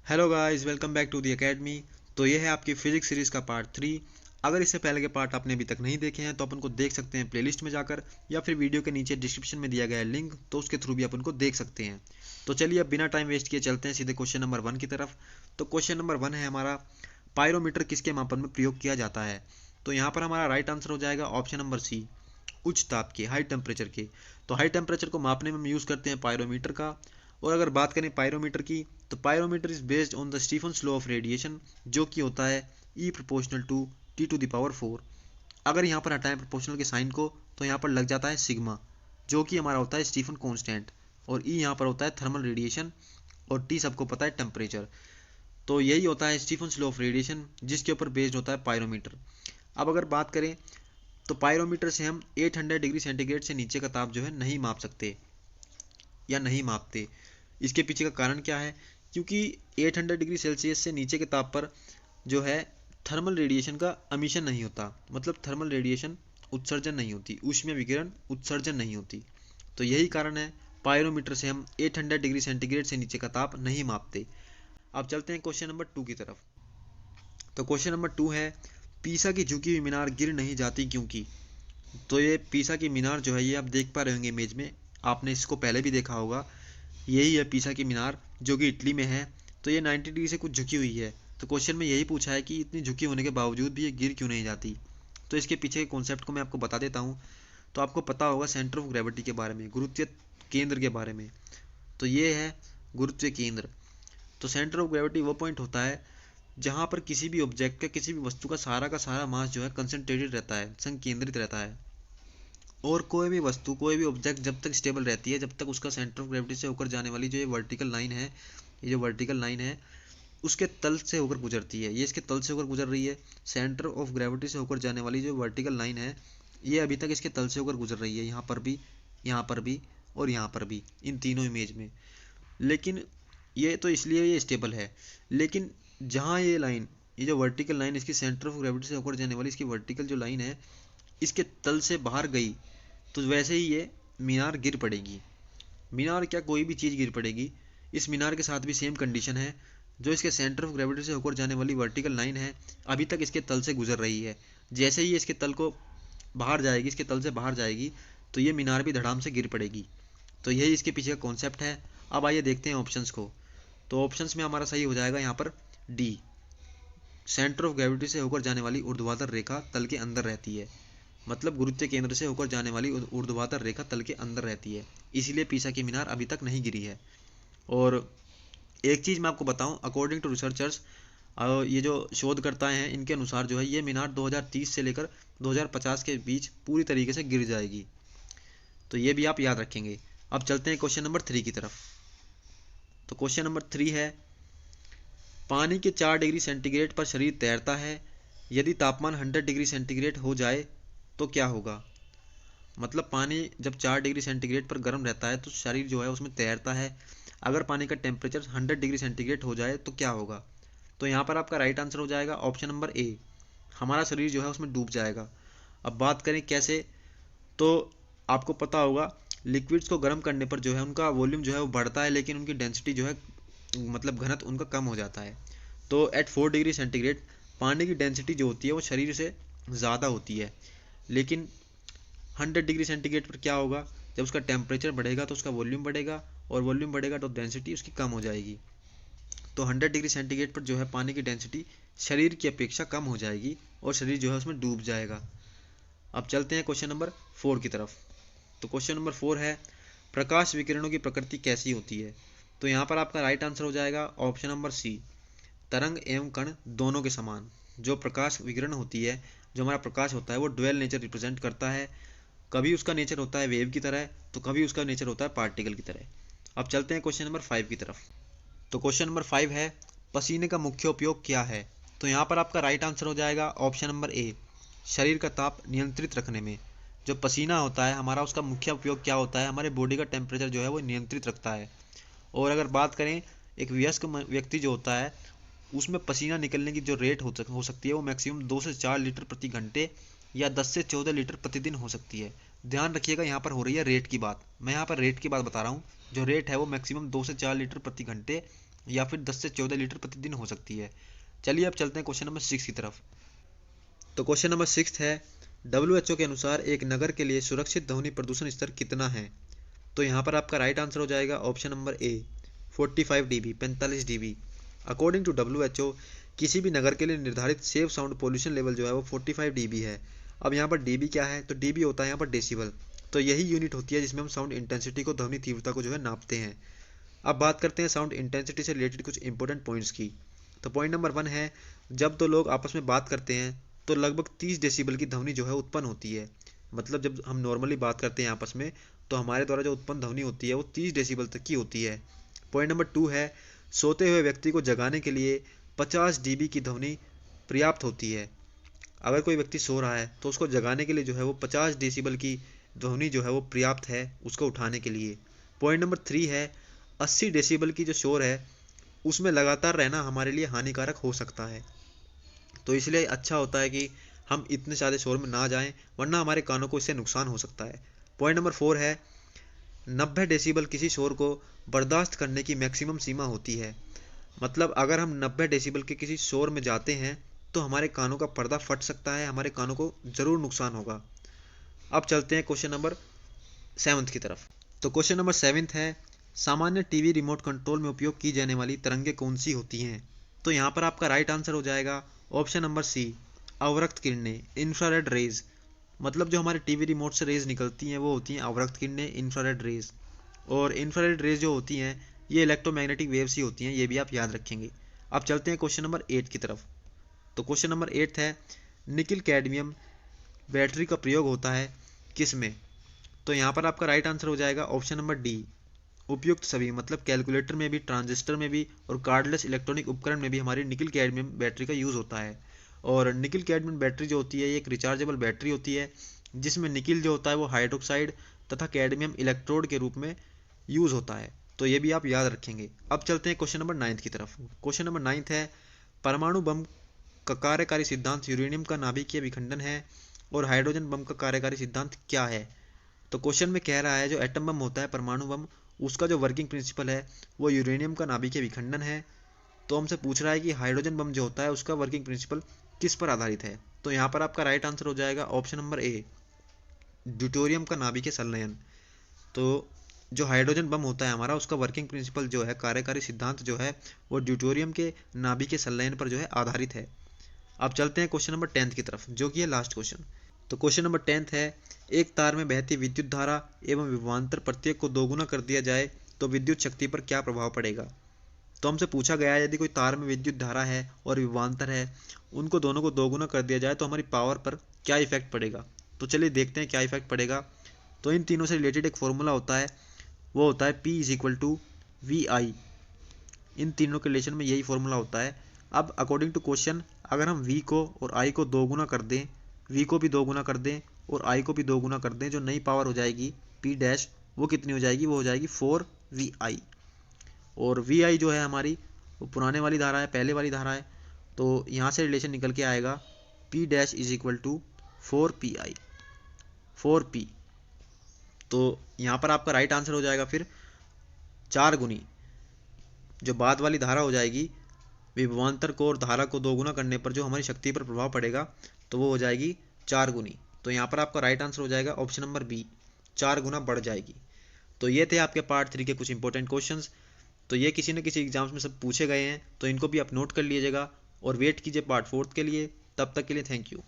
Hello guys, welcome back to the academy. तो ये है आपकी फिजिक्स सीरीज़ का पार्ट 3। अगर इससे पहले के पार्ट आपने अभी तक नहीं देखे हैं तो अपन को देख सकते हैं प्लेलिस्ट में जाकर, या फिर वीडियो के नीचे डिस्क्रिप्शन में दिया गया है लिंक, तो उसके थ्रू भी अपन को देख सकते हैं। तो चलिए अब बिना टाइम वेस्ट किए चलते हैं सीधे क्वेश्चन नंबर 1 की तरफ। तो क्वेश्चन नंबर 1 है हमारा, पायरोमीटर किसके मापन में प्रयोग किया जाता है। तो यहाँ पर हमारा राइट आंसर हो जाएगा ऑप्शन नंबर सी, उच्च ताप के, हाई टेम्परेचर के। तो हाई टेम्परेचर को मापने में हम यूज़ करते हैं पायरोमीटर का। और अगर बात करें पायरोमीटर की, तो pyrometer is based on the Stefan's law of radiation, जो कि होता है E प्रोपोर्शनल टू T⁴। अगर यहाँ पर हटाएं प्रोपोर्शनल के साइन को, तो यहाँ पर लग जाता है सिग्मा, जो कि हमारा होता है स्टीफन कॉन्स्टेंट, और E यहाँ पर होता है थर्मल रेडिएशन, और T सबको पता है टेम्परेचर। तो यही होता है स्टीफन्स लॉ ऑफ रेडिएशन, जिसके ऊपर बेस्ड होता है पायरोमीटर। अब अगर बात करें तो पायरोमीटर से हम 800 डिग्री सेंटीग्रेड से नीचे का ताप जो है नहीं माप सकते या नहीं मापते। इसके पीछे का कारण क्या है? क्योंकि 800 डिग्री सेल्सियस से नीचे के ताप पर जो है थर्मल रेडिएशन का एमिशन नहीं होता, मतलब थर्मल रेडिएशन उत्सर्जन नहीं होती, ऊष्मीय विकिरण उत्सर्जन नहीं होती। तो यही कारण है पायरोमीटर से हम 800 डिग्री सेंटीग्रेड से नीचे का ताप नहीं मापते। अब चलते हैं क्वेश्चन नंबर 2 की तरफ। तो क्वेश्चन नंबर 2 है, पीसा की झुकी हुई मीनार गिर नहीं जाती क्योंकि। तो ये पीसा की मीनार जो है, ये आप देख पा रहे होंगे इमेज में, आपने इसको पहले भी देखा होगा। यही है पीसा की मीनार, जो कि इटली में है। तो ये 90 डिग्री से कुछ झुकी हुई है। तो क्वेश्चन में यही पूछा है कि इतनी झुकी होने के बावजूद भी ये गिर क्यों नहीं जाती। तो इसके पीछे के कॉन्सेप्ट को मैं आपको बता देता हूँ। तो आपको पता होगा सेंटर ऑफ ग्रेविटी के बारे में, गुरुत्वीय केंद्र के बारे में। तो ये है गुरुत्वीय केंद्र। तो सेंटर ऑफ ग्रेविटी वो पॉइंट होता है जहाँ पर किसी भी ऑब्जेक्ट का, किसी भी वस्तु का सारा मास जो है कंसंट्रेटेड रहता है, संकेंद्रित रहता है। और कोई भी वस्तु, कोई भी ऑब्जेक्ट जब तक स्टेबल रहती है, जब तक उसका सेंटर ऑफ ग्रेविटी से होकर जाने वाली जो ये वर्टिकल लाइन है, ये जो वर्टिकल लाइन है उसके तल से होकर गुजरती है, ये इसके तल से होकर गुजर रही है। सेंटर ऑफ ग्रेविटी से होकर जाने वाली जो वर्टिकल लाइन है, ये अभी तक इसके तल से होकर गुजर रही है, यहाँ पर भी, यहाँ पर भी, और यहाँ पर भी, इन तीनों इमेज में। लेकिन ये तो इसलिए ये स्टेबल है। लेकिन जहाँ ये लाइन, ये जो वर्टिकल लाइन इसकी सेंटर ऑफ ग्रेविटी से होकर जाने वाली इसकी वर्टिकल जो लाइन है, इसके तल से बाहर गई, तो वैसे ही ये मीनार गिर पड़ेगी। मीनार क्या, कोई भी चीज़ गिर पड़ेगी। इस मीनार के साथ भी सेम कंडीशन है। जो इसके सेंटर ऑफ ग्रेविटी से होकर जाने वाली वर्टिकल लाइन है, अभी तक इसके तल से गुजर रही है। जैसे ही इसके तल को बाहर जाएगी, इसके तल से बाहर जाएगी, तो ये मीनार भी धड़ाम से गिर पड़ेगी। तो यही इसके पीछे का कॉन्सेप्ट है। अब आइए देखते हैं ऑप्शंस को। तो ऑप्शंस में हमारा सही हो जाएगा यहाँ पर डी, सेंटर ऑफ ग्रेविटी से होकर जाने वाली ऊर्ध्वाधर रेखा तल के अंदर रहती है। मतलब गुरुत्वीय केंद्र से होकर जाने वाली ऊर्ध्वाधर रेखा तल के अंदर रहती है, इसीलिए पीसा की मीनार अभी तक नहीं गिरी है। और एक चीज़ मैं आपको बताऊं, अकॉर्डिंग टू रिसर्चर्स, ये जो शोधकर्ता हैं, इनके अनुसार जो है ये मीनार 2030 से लेकर 2050 के बीच पूरी तरीके से गिर जाएगी। तो ये भी आप याद रखेंगे। अब चलते हैं क्वेश्चन नंबर 3 की तरफ। तो क्वेश्चन नंबर 3 है, पानी के 4 डिग्री सेंटीग्रेड पर शरीर तैरता है, यदि तापमान 100 डिग्री सेंटीग्रेड हो जाए तो क्या होगा। मतलब पानी जब 4 डिग्री सेंटीग्रेड पर गर्म रहता है तो शरीर जो है उसमें तैरता है। अगर पानी का टेम्परेचर 100 डिग्री सेंटीग्रेड हो जाए तो क्या होगा। तो यहाँ पर आपका राइट आंसर हो जाएगा ऑप्शन नंबर ए, हमारा शरीर जो है उसमें डूब जाएगा। अब बात करें कैसे, तो आपको पता होगा लिक्विड्स को गर्म करने पर जो है उनका वॉल्यूम जो है वो बढ़ता है, लेकिन उनकी डेंसिटी जो है, मतलब घनत्व उनका कम हो जाता है। तो एट 4 डिग्री सेंटीग्रेड पानी की डेंसिटी जो होती है वो शरीर से ज़्यादा होती है। लेकिन 100 डिग्री सेंटीग्रेड पर क्या होगा, जब उसका टेम्परेचर बढ़ेगा तो उसका वॉल्यूम बढ़ेगा, और वॉल्यूम बढ़ेगा तो डेंसिटी उसकी कम हो जाएगी। तो 100 डिग्री सेंटीग्रेड पर जो है पानी की डेंसिटी शरीर की अपेक्षा कम हो जाएगी, और शरीर जो है उसमें डूब जाएगा। अब चलते हैं क्वेश्चन नंबर 4 की तरफ। तो क्वेश्चन नंबर 4 है, प्रकाश विकिरणों की प्रकृति कैसी होती है। तो यहाँ पर आपका राइट आंसर हो जाएगा ऑप्शन नंबर सी, तरंग एवं कण दोनों के समान। जो प्रकाश विकिरण होती है, जो हमारा प्रकाश होता है, वो डुअल नेचर रिप्रेजेंट करता है। कभी उसका नेचर होता है वेव की तरह, तो कभी उसका नेचर होता है पार्टिकल की तरह। अब चलते हैं क्वेश्चन नंबर 5 की तरफ। तो क्वेश्चन नंबर 5 है, पसीने का मुख्य उपयोग क्या है। तो यहाँ पर आपका राइट आंसर हो जाएगा ऑप्शन नंबर ए, शरीर का ताप नियंत्रित रखने में। जो पसीना होता है हमारा, उसका मुख्य उपयोग क्या होता है, हमारे बॉडी का टेम्परेचर जो है वो नियंत्रित रखता है। और अगर बात करें एक वयस्क व्यक्ति जो होता है, उसमें पसीना निकलने की जो रेट हो सकती है वो मैक्सिमम 2 से 4 लीटर प्रति घंटे या 10 से 14 लीटर प्रतिदिन हो सकती है। ध्यान रखिएगा, यहाँ पर हो रही है रेट की बात, मैं यहाँ पर रेट की बात बता रहा हूँ। जो रेट है वो मैक्सिमम 2 से 4 लीटर प्रति घंटे या फिर 10 से 14 लीटर प्रतिदिन हो सकती है। चलिए अब चलते हैं क्वेश्चन नंबर 6 की तरफ। तो क्वेश्चन नंबर 6 है, WHO के अनुसार एक नगर के लिए सुरक्षित ध्वनि प्रदूषण स्तर कितना है? तो यहाँ पर आपका राइट आंसर हो जाएगा option number A 45 dB 45 dB। According to WHO किसी भी नगर के लिए निर्धारित सेफ साउंड पोल्यूशन लेवल जो है वो 45 dB है। अब यहाँ पर dB क्या है? तो dB होता है यहाँ पर डेसिबल। तो यही यूनिट होती है जिसमें हम साउंड इंटेंसिटी को, ध्वनि तीव्रता को जो है नापते हैं। अब बात करते हैं साउंड इंटेंसिटी से रिलेटेड कुछ इंपॉर्टेंट पॉइंट्स की। तो पॉइंट नंबर 1 है, जब दो लोग आपस में बात करते हैं तो लगभग 30 डेसिबल की ध्वनि जो है उत्पन्न होती है। मतलब जब हम नॉर्मली बात करते हैं आपस में तो हमारे द्वारा जो उत्पन्न ध्वनि होती है वो 30 डेसिबल तक की होती है। पॉइंट नंबर 2 है, सोते हुए व्यक्ति को जगाने के लिए 50 dB की ध्वनि पर्याप्त होती है। अगर कोई व्यक्ति सो रहा है तो उसको जगाने के लिए जो है वो 50 डेसिबल की ध्वनि जो है वो पर्याप्त है उसको उठाने के लिए। पॉइंट नंबर 3 है, 80 डेसिबल की जो शोर है उसमें लगातार रहना हमारे लिए हानिकारक हो सकता है। तो इसलिए अच्छा होता है कि हम इतने ज़्यादा शोर में ना जाएं, वरना हमारे कानों को इससे नुकसान हो सकता है। पॉइंट नंबर 4 है, 90 डेसिबल किसी शोर को बर्दाश्त करने की मैक्सिमम सीमा होती है। मतलब अगर हम 90 डेसिबल के किसी शोर में जाते हैं तो हमारे कानों का पर्दा फट सकता है, हमारे कानों को ज़रूर नुकसान होगा। अब चलते हैं क्वेश्चन नंबर 7 की तरफ। तो क्वेश्चन नंबर 7 है, सामान्य टीवी रिमोट कंट्रोल में उपयोग की जाने वाली तरंगें कौन सी होती हैं? तो यहाँ पर आपका राइट आंसर हो जाएगा ऑप्शन नंबर सी अवरक्त किरणें, इंफ्रारेड रेज। मतलब जो हमारे टीवी रिमोट से रेज निकलती हैं वो होती हैं अवरक्त किरणें, इंफ्रारेड रेज। और इंफ्रारेड रेज जो होती हैं ये इलेक्ट्रोमैग्नेटिक वेव्स ही होती हैं, ये भी आप याद रखेंगे। अब चलते हैं क्वेश्चन नंबर 8 की तरफ। तो क्वेश्चन नंबर 8 है, निकिल कैडमियम बैटरी का प्रयोग होता है किस में? तो यहाँ पर आपका राइट आंसर हो जाएगा ऑप्शन नंबर डी उपयुक्त सभी। मतलब कैलकुलेटर में भी, ट्रांजिस्टर में भी और कार्डलेस इलेक्ट्रॉनिक उपकरण में भी हमारी निकिल कैडमियम बैटरी का यूज़ होता है। और निकिल कैडमियम बैटरी जो होती है ये एक रिचार्जेबल बैटरी होती है जिसमें निकिल जो होता है वो हाइड्रोक्साइड तथा कैडमियम इलेक्ट्रोड के रूप में यूज़ होता है। तो ये भी आप याद रखेंगे। अब चलते हैं क्वेश्चन नंबर 9 की तरफ। क्वेश्चन नंबर 9 है, परमाणु बम का कार्यकारी सिद्धांत यूरेनियम का नाभिकीय विखंडन है और हाइड्रोजन बम का कार्यकारी सिद्धांत क्या है? तो क्वेश्चन में कह रहा है जो एटम बम होता है, परमाणु बम, उसका जो वर्किंग प्रिंसिपल है वो यूरेनियम का नाभिकीय विखंडन है। तो हमसे पूछ रहा है कि हाइड्रोजन बम जो होता है उसका वर्किंग प्रिंसिपल किस पर आधारित है? तो यहाँ पर आपका राइट आंसर हो जाएगा ऑप्शन नंबर ए ड्यूटेरियम का नाभिकीय संलयन। तो जो हाइड्रोजन बम होता है हमारा उसका वर्किंग प्रिंसिपल जो है, कार्यकारी सिद्धांत जो है वो ड्यूटेरियम के नाभिकीय संलयन पर जो है आधारित है। अब चलते हैं क्वेश्चन नंबर 10 की तरफ जो कि है लास्ट क्वेश्चन। तो क्वेश्चन नंबर 10 है, एक तार में बहती विद्युत धारा एवं विभवांतर प्रत्येक को दोगुना कर दिया जाए तो विद्युत शक्ति पर क्या प्रभाव पड़ेगा? तो हमसे पूछा गया है यदि कोई तार में विद्युत धारा है और विभवांतर है, उनको दोनों को दोगुना कर दिया जाए तो हमारी पावर पर क्या इफेक्ट पड़ेगा? तो चलिए देखते हैं क्या इफेक्ट पड़ेगा। तो इन तीनों से रिलेटेड एक फॉर्मूला होता है, वो होता है P = VI। इन तीनों के रिलेशन में यही फॉर्मूला होता है। अब अकॉर्डिंग टू क्वेश्चन अगर हम V को और I को दोगुना कर दें, V को भी दोगुना कर दें और I को भी दोगुना कर दें, जो नई पावर हो जाएगी P' वो कितनी हो जाएगी? वो हो जाएगी 4VI। और VI जो है हमारी वो पुराने वाली धारा है, पहले वाली धारा है। तो यहाँ से रिलेशन निकल के आएगा P' = 4PI 4P। तो यहाँ पर आपका राइट आंसर हो जाएगा फिर 4 गुनी जो बाद वाली धारा हो जाएगी, विभवांतर को और धारा को दोगुना करने पर जो हमारी शक्ति पर प्रभाव पड़ेगा तो वो हो जाएगी 4 गुनी। तो यहाँ पर आपका राइट आंसर हो जाएगा ऑप्शन नंबर बी, 4 गुना बढ़ जाएगी। तो ये थे आपके पार्ट 3 के कुछ इंपॉर्टेंट क्वेश्चंस। तो ये किसी न किसी एग्जाम्स में सब पूछे गए हैं, तो इनको भी आप नोट कर लीजिएगा और वेट कीजिए पार्ट 4 के लिए। तब तक के लिए थैंक यू।